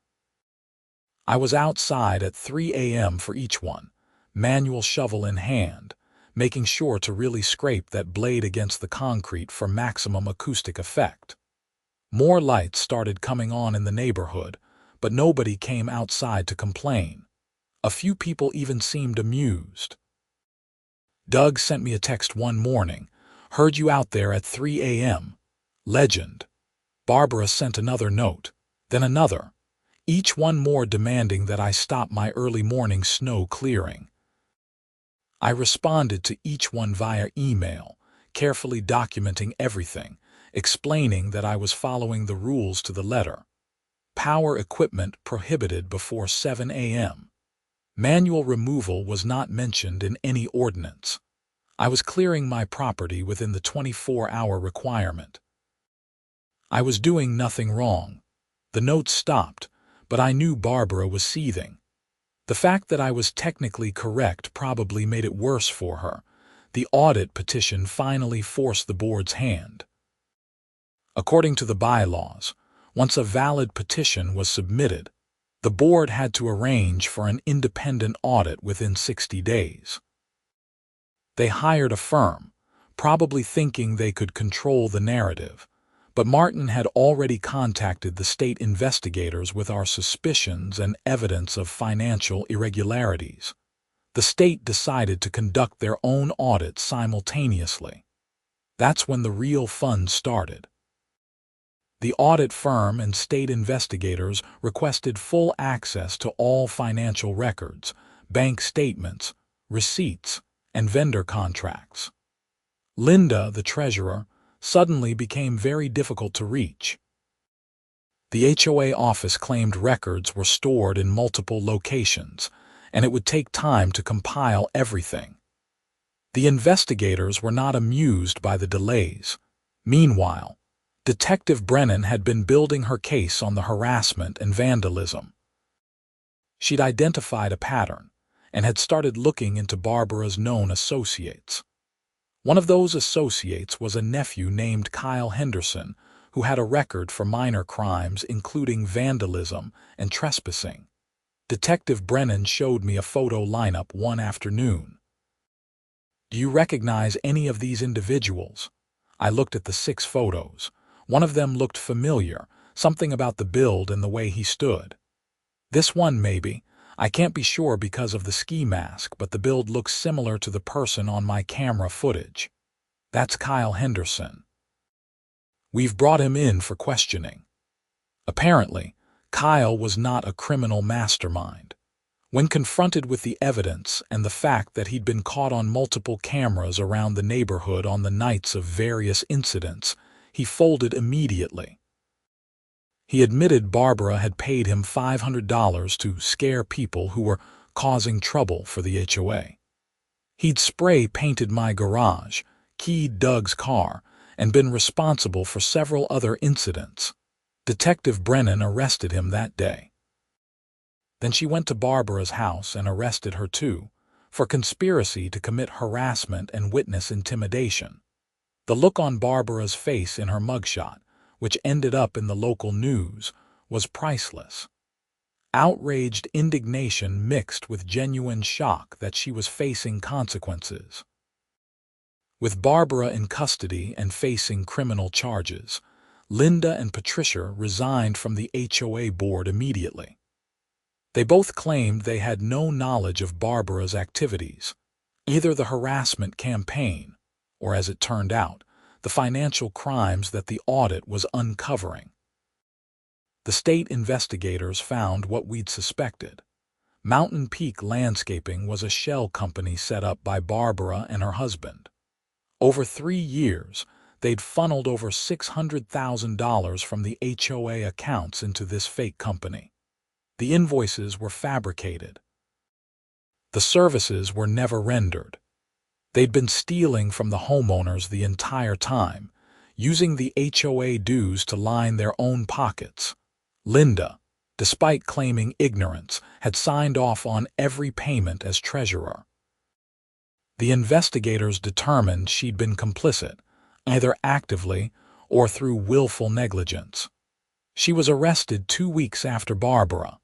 I was outside at 3 a.m. for each one, manual shovel in hand, making sure to really scrape that blade against the concrete for maximum acoustic effect. More lights started coming on in the neighborhood, but nobody came outside to complain. A few people even seemed amused. Doug sent me a text one morning, "Heard you out there at 3 a.m. Legend." Barbara sent another note, then another, each one more demanding that I stop my early morning snow clearing. I responded to each one via email, carefully documenting everything, explaining that I was following the rules to the letter. Power equipment prohibited before 7 a.m. Manual removal was not mentioned in any ordinance. I was clearing my property within the 24-hour requirement. I was doing nothing wrong. The note stopped, but I knew Barbara was seething. The fact that I was technically correct probably made it worse for her. The audit petition finally forced the board's hand. According to the bylaws, once a valid petition was submitted, the board had to arrange for an independent audit within 60 days. They hired a firm, probably thinking they could control the narrative, but Martin had already contacted the state investigators with our suspicions and evidence of financial irregularities. The state decided to conduct their own audit simultaneously. That's when the real fun started. The audit firm and state investigators requested full access to all financial records, bank statements, receipts, and vendor contracts. Linda, the treasurer, suddenly became very difficult to reach. The HOA office claimed records were stored in multiple locations, and it would take time to compile everything. The investigators were not amused by the delays. Meanwhile, Detective Brennan had been building her case on the harassment and vandalism. She'd identified a pattern and had started looking into Barbara's known associates. One of those associates was a nephew named Kyle Henderson, who had a record for minor crimes including vandalism and trespassing. Detective Brennan showed me a photo lineup one afternoon. "Do you recognize any of these individuals?" I looked at the 6 photos. One of them looked familiar, something about the build and the way he stood. "This one, maybe. I can't be sure because of the ski mask, but the build looks similar to the person on my camera footage." "That's Kyle Henderson. We've brought him in for questioning." Apparently, Kyle was not a criminal mastermind. When confronted with the evidence and the fact that he'd been caught on multiple cameras around the neighborhood on the nights of various incidents, he folded immediately. He admitted Barbara had paid him $500 to scare people who were causing trouble for the HOA. He'd spray-painted my garage, keyed Doug's car, and been responsible for several other incidents. Detective Brennan arrested him that day. Then she went to Barbara's house and arrested her too, for conspiracy to commit harassment and witness intimidation. The look on Barbara's face in her mugshot, which ended up in the local news, was priceless. Outraged indignation mixed with genuine shock that she was facing consequences. With Barbara in custody and facing criminal charges, Linda and Patricia resigned from the HOA board immediately. They both claimed they had no knowledge of Barbara's activities, either the harassment campaign or, as it turned out, the financial crimes that the audit was uncovering. The state investigators found what we'd suspected. Mountain Peak Landscaping was a shell company set up by Barbara and her husband. Over 3 years, they'd funneled over $600,000 from the HOA accounts into this fake company. The invoices were fabricated. The services were never rendered. They'd been stealing from the homeowners the entire time, using the HOA dues to line their own pockets. Linda, despite claiming ignorance, had signed off on every payment as treasurer. The investigators determined she'd been complicit, either actively or through willful negligence. She was arrested 2 weeks after Barbara.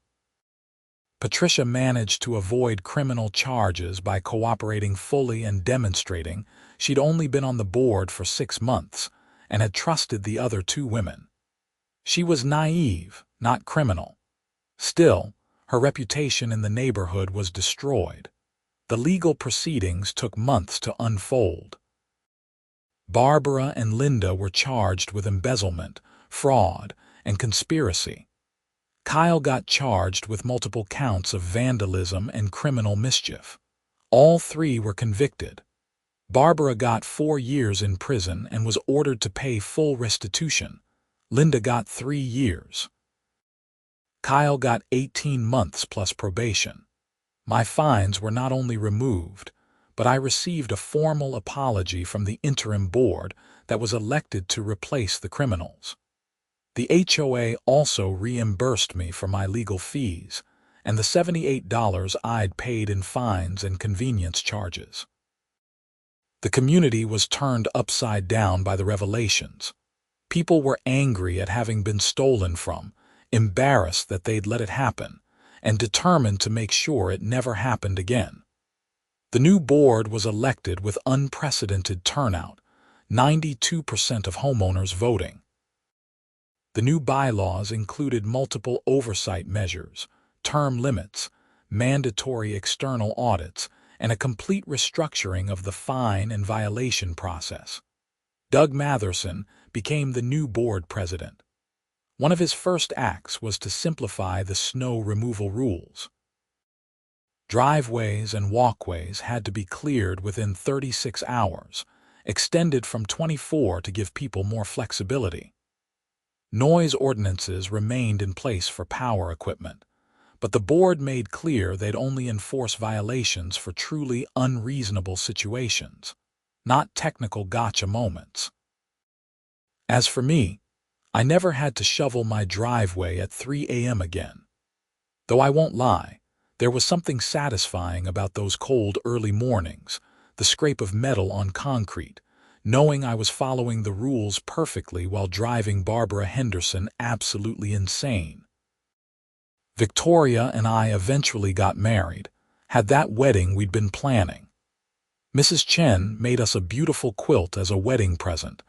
Patricia managed to avoid criminal charges by cooperating fully and demonstrating she'd only been on the board for 6 months and had trusted the other 2 women. She was naive, not criminal. Still, her reputation in the neighborhood was destroyed. The legal proceedings took months to unfold. Barbara and Linda were charged with embezzlement, fraud, and conspiracy. Kyle got charged with multiple counts of vandalism and criminal mischief. All 3 were convicted. Barbara got 4 years in prison and was ordered to pay full restitution. Linda got 3 years. Kyle got 18 months plus probation. My fines were not only removed, but I received a formal apology from the interim board that was elected to replace the criminals. The HOA also reimbursed me for my legal fees and the $78 I'd paid in fines and convenience charges. The community was turned upside down by the revelations. People were angry at having been stolen from, embarrassed that they'd let it happen, and determined to make sure it never happened again. The new board was elected with unprecedented turnout, 92% of homeowners voting. The new bylaws included multiple oversight measures, term limits, mandatory external audits, and a complete restructuring of the fine and violation process. Doug Matherson became the new board president. One of his first acts was to simplify the snow removal rules. Driveways and walkways had to be cleared within 36 hours, extended from 24 to give people more flexibility. Noise ordinances remained in place for power equipment, but the board made clear they'd only enforce violations for truly unreasonable situations, not technical gotcha moments. As for me, I never had to shovel my driveway at 3 a.m. again. Though I won't lie, there was something satisfying about those cold early mornings, the scrape of metal on concrete, knowing I was following the rules perfectly while driving Barbara Henderson absolutely insane. Victoria and I eventually got married, had that wedding we'd been planning. Mrs. Chen made us a beautiful quilt as a wedding present,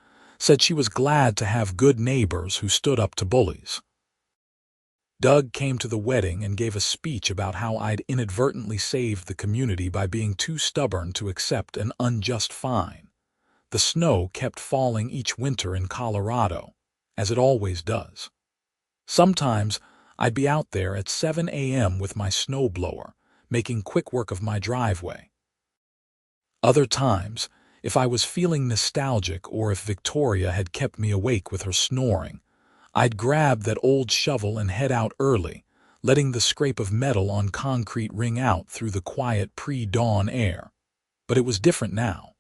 said she was glad to have good neighbors who stood up to bullies. Doug came to the wedding and gave a speech about how I'd inadvertently saved the community by being too stubborn to accept an unjust fine. The snow kept falling each winter in Colorado, as it always does. Sometimes I'd be out there at 7 a.m. with my snowblower, making quick work of my driveway. Other times, if I was feeling nostalgic or if Victoria had kept me awake with her snoring, I'd grab that old shovel and head out early, letting the scrape of metal on concrete ring out through the quiet pre-dawn air. But it was different now.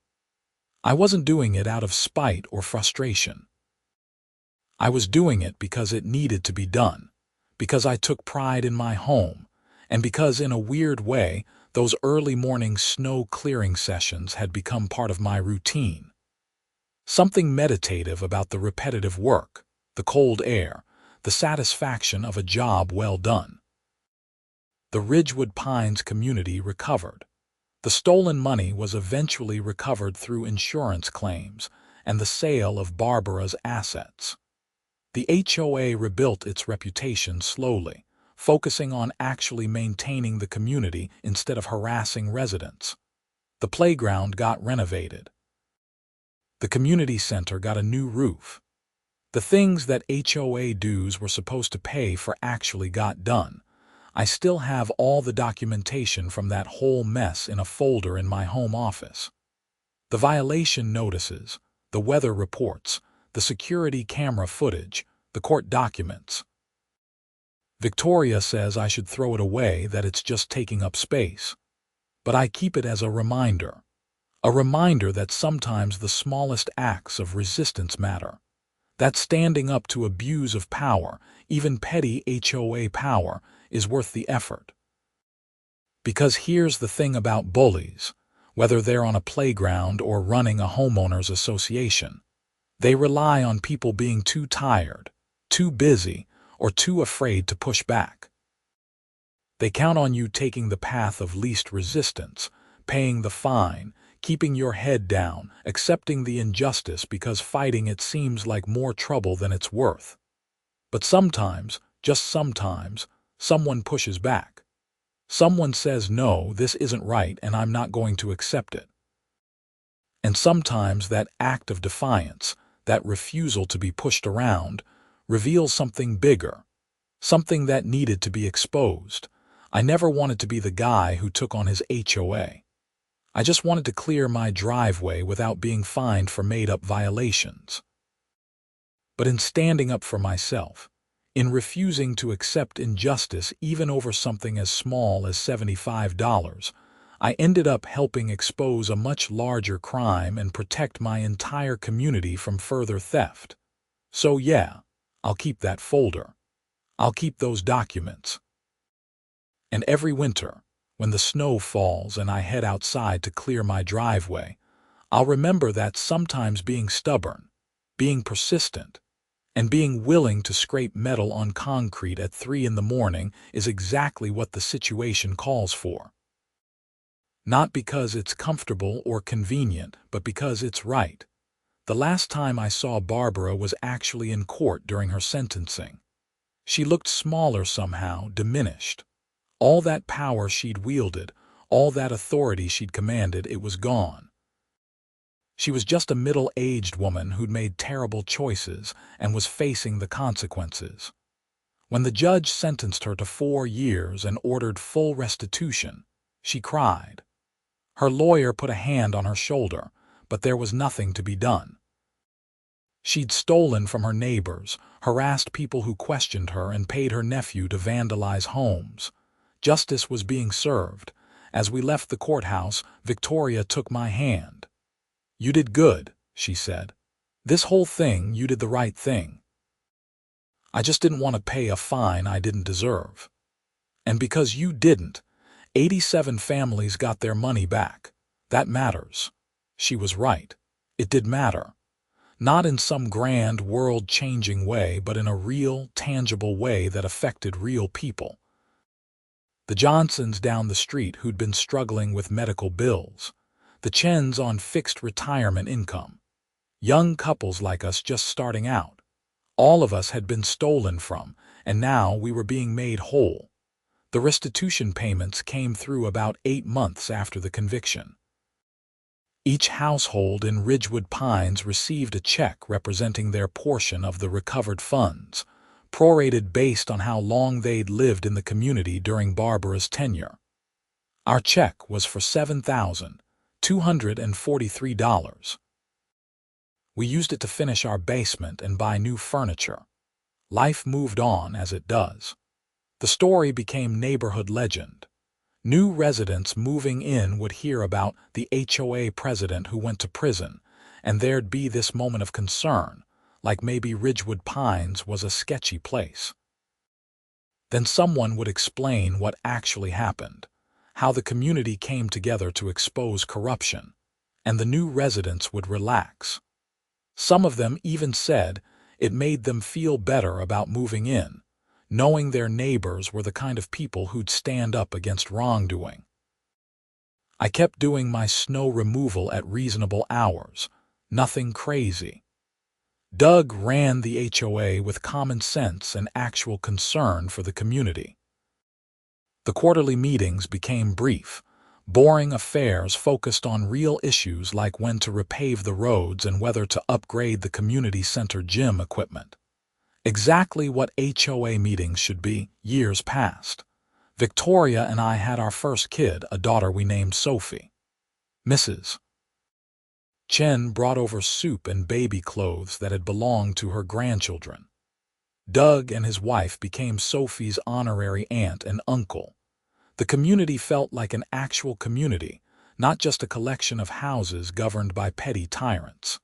I wasn't doing it out of spite or frustration. I was doing it because it needed to be done, because I took pride in my home, and because in a weird way, those early morning snow clearing sessions had become part of my routine. Something meditative about the repetitive work, the cold air, the satisfaction of a job well done. The Ridgewood Pines community recovered. The stolen money was eventually recovered through insurance claims and the sale of Barbara's assets. The HOA rebuilt its reputation slowly, focusing on actually maintaining the community instead of harassing residents. The playground got renovated. The community center got a new roof. The things that HOA dues were supposed to pay for actually got done. I still have all the documentation from that whole mess in a folder in my home office. The violation notices, the weather reports, the security camera footage, the court documents. Victoria says I should throw it away, that it's just taking up space. But I keep it as a reminder that sometimes the smallest acts of resistance matter. That standing up to abuse of power, even petty HOA power, is worth the effort. Because here's the thing about bullies, whether they're on a playground or running a homeowners association, they rely on people being too tired, too busy, or too afraid to push back. They count on you taking the path of least resistance, paying the fine, keeping your head down, accepting the injustice because fighting it seems like more trouble than it's worth. But sometimes, just sometimes, someone pushes back. Someone says, no, this isn't right and I'm not going to accept it. And sometimes that act of defiance, that refusal to be pushed around, reveals something bigger, something that needed to be exposed. I never wanted to be the guy who took on his HOA. I just wanted to clear my driveway without being fined for made-up violations. But in standing up for myself, in refusing to accept injustice even over something as small as $75, I ended up helping expose a much larger crime and protect my entire community from further theft. So yeah, I'll keep that folder. I'll keep those documents. And every winter, when the snow falls and I head outside to clear my driveway, I'll remember that sometimes being stubborn, being persistent, and being willing to scrape metal on concrete at 3 in the morning is exactly what the situation calls for. Not because it's comfortable or convenient, but because it's right. The last time I saw Barbara was actually in court during her sentencing. She looked smaller somehow, diminished. All that power she'd wielded, all that authority she'd commanded, it was gone. She was just a middle-aged woman who'd made terrible choices and was facing the consequences. When the judge sentenced her to 4 years and ordered full restitution, she cried. Her lawyer put a hand on her shoulder, but there was nothing to be done. She'd stolen from her neighbors, harassed people who questioned her, and paid her nephew to vandalize homes. Justice was being served. As we left the courthouse, Victoria took my hand. "You did good," she said. "This whole thing, you did the right thing. I just didn't want to pay a fine I didn't deserve. And because you didn't, 87 families got their money back. That matters." She was right. It did matter. Not in some grand, world-changing way, but in a real, tangible way that affected real people. The Johnsons down the street who'd been struggling with medical bills. The Chens on fixed retirement income. Young couples like us just starting out. All of us had been stolen from, and now we were being made whole. The restitution payments came through about 8 months after the conviction. Each household in Ridgewood Pines received a check representing their portion of the recovered funds, prorated based on how long they'd lived in the community during Barbara's tenure. Our check was for $7,243. We used it to finish our basement and buy new furniture. Life moved on as it does. The story became neighborhood legend. New residents moving in would hear about the HOA president who went to prison, and there'd be this moment of concern, like maybe Ridgewood Pines was a sketchy place. Then someone would explain what actually happened, how the community came together to expose corruption, and the new residents would relax. Some of them even said it made them feel better about moving in, knowing their neighbors were the kind of people who'd stand up against wrongdoing. I kept doing my snow removal at reasonable hours. Nothing crazy. Doug ran the HOA with common sense and actual concern for the community. The quarterly meetings became brief, boring affairs focused on real issues like when to repave the roads and whether to upgrade the community center gym equipment. Exactly what HOA meetings should be. Years passed. Victoria and I had our first kid, a daughter we named Sophie. Mrs. Chen brought over soup and baby clothes that had belonged to her grandchildren. Doug and his wife became Sophie's honorary aunt and uncle. The community felt like an actual community, not just a collection of houses governed by petty tyrants.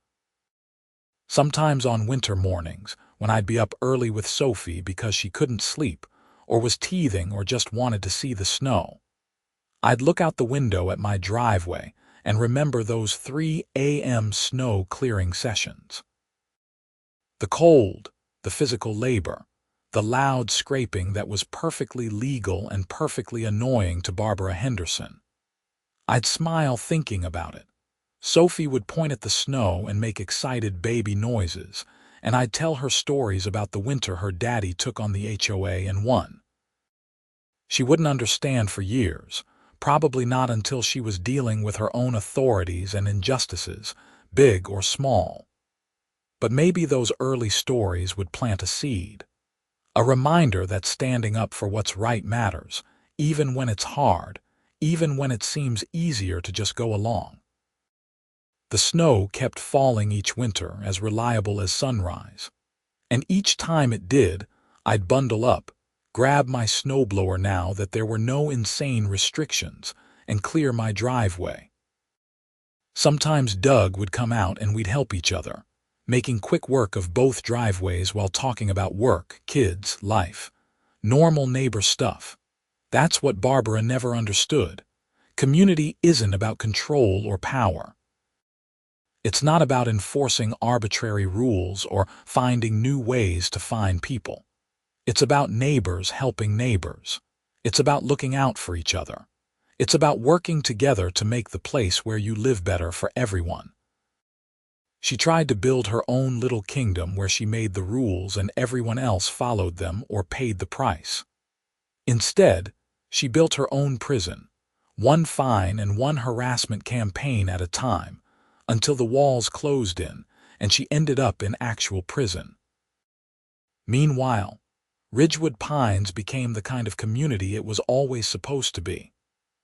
Sometimes on winter mornings, when I'd be up early with Sophie because she couldn't sleep, or was teething or just wanted to see the snow, I'd look out the window at my driveway and remember those 3 a.m. snow clearing sessions. The cold, the physical labor, the loud scraping that was perfectly legal and perfectly annoying to Barbara Henderson. I'd smile thinking about it. Sophie would point at the snow and make excited baby noises, and I'd tell her stories about the winter her daddy took on the HOA and won. She wouldn't understand for years, probably not until she was dealing with her own authorities and injustices, big or small. But maybe those early stories would plant a seed. A reminder that standing up for what's right matters, even when it's hard, even when it seems easier to just go along. The snow kept falling each winter, as reliable as sunrise. And each time it did, I'd bundle up, grab my snowblower now that there were no insane restrictions, and clear my driveway. Sometimes Doug would come out and we'd help each other, making quick work of both driveways while talking about work, kids, life. Normal neighbor stuff. That's what Barbara never understood. Community isn't about control or power. It's not about enforcing arbitrary rules or finding new ways to fine people. It's about neighbors helping neighbors. It's about looking out for each other. It's about working together to make the place where you live better for everyone. She tried to build her own little kingdom where she made the rules and everyone else followed them or paid the price. Instead, she built her own prison, one fine and one harassment campaign at a time, until the walls closed in and she ended up in actual prison. Meanwhile, Ridgewood Pines became the kind of community it was always supposed to be.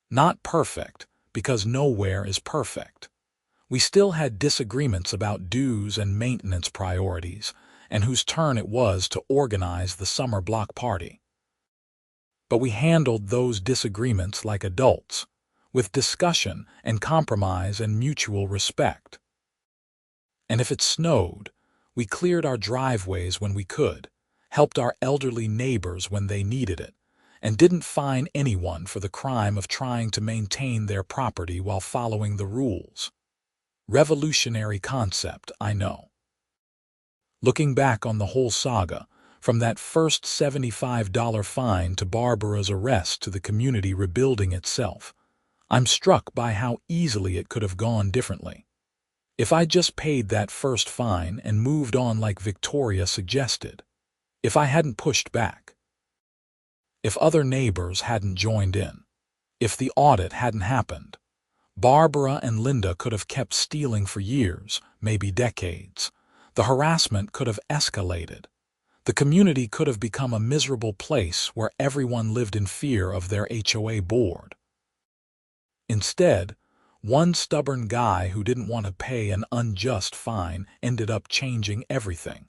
Not perfect, because nowhere is perfect. We still had disagreements about dues and maintenance priorities, and whose turn it was to organize the summer block party. But we handled those disagreements like adults, with discussion and compromise and mutual respect. And if it snowed, we cleared our driveways when we could, helped our elderly neighbors when they needed it, and didn't fine anyone for the crime of trying to maintain their property while following the rules. Revolutionary concept, I know. Looking back on the whole saga, from that first $75 fine to Barbara's arrest to the community rebuilding itself, I'm struck by how easily it could have gone differently. If I just paid that first fine and moved on like Victoria suggested, if I hadn't pushed back, if other neighbors hadn't joined in, if the audit hadn't happened, Barbara and Linda could have kept stealing for years, maybe decades. The harassment could have escalated. The community could have become a miserable place where everyone lived in fear of their HOA board. Instead, one stubborn guy who didn't want to pay an unjust fine ended up changing everything.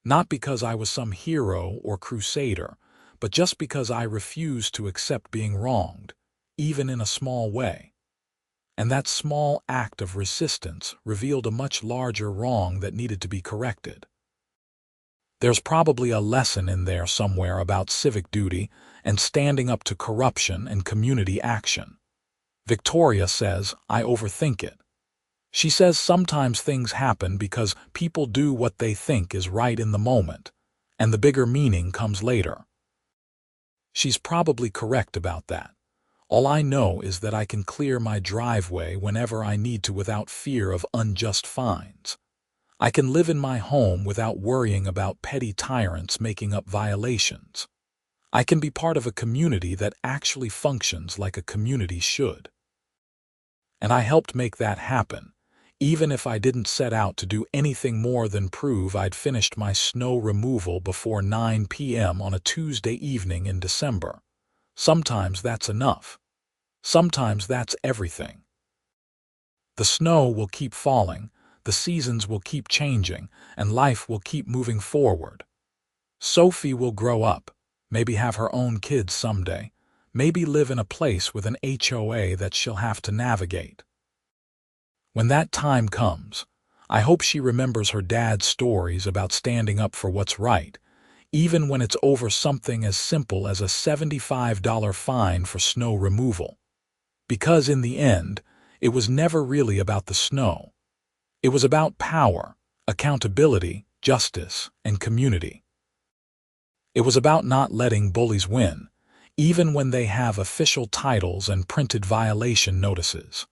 Not because I was some hero or crusader, but just because I refused to accept being wronged, even in a small way. And that small act of resistance revealed a much larger wrong that needed to be corrected. There's probably a lesson in there somewhere about civic duty and standing up to corruption and community action. Victoria says, I overthink it. She says sometimes things happen because people do what they think is right in the moment, and the bigger meaning comes later. She's probably correct about that. All I know is that I can clear my driveway whenever I need to without fear of unjust fines. I can live in my home without worrying about petty tyrants making up violations. I can be part of a community that actually functions like a community should. And I helped make that happen, even if I didn't set out to do anything more than prove I'd finished my snow removal before 9 p.m. on a Tuesday evening in December. Sometimes that's enough. Sometimes that's everything. The snow will keep falling, the seasons will keep changing, and life will keep moving forward. Sophie will grow up, maybe have her own kids someday, maybe live in a place with an HOA that she'll have to navigate. When that time comes, I hope she remembers her dad's stories about standing up for what's right, even when it's over something as simple as a $75 fine for snow removal. Because in the end, it was never really about the snow. It was about power, accountability, justice, and community. It was about not letting bullies win, even when they have official titles and printed violation notices.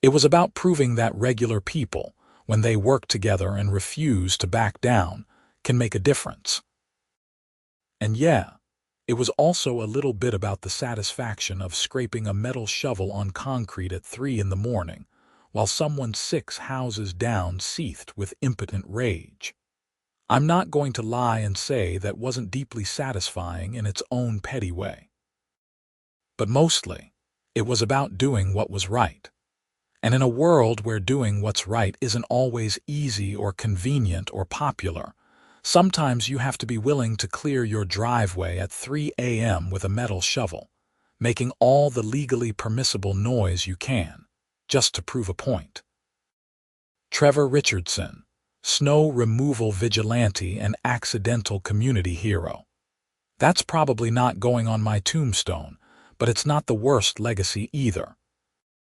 It was about proving that regular people, when they work together and refuse to back down, can make a difference. And yeah, it was also a little bit about the satisfaction of scraping a metal shovel on concrete at 3 in the morning, while someone 6 houses down seethed with impotent rage. I'm not going to lie and say that wasn't deeply satisfying in its own petty way. But mostly, it was about doing what was right. And in a world where doing what's right isn't always easy or convenient or popular, sometimes you have to be willing to clear your driveway at 3 a.m. with a metal shovel, making all the legally permissible noise you can, just to prove a point. Trevor Richardson, snow removal vigilante and accidental community hero. That's probably not going on my tombstone, but it's not the worst legacy either.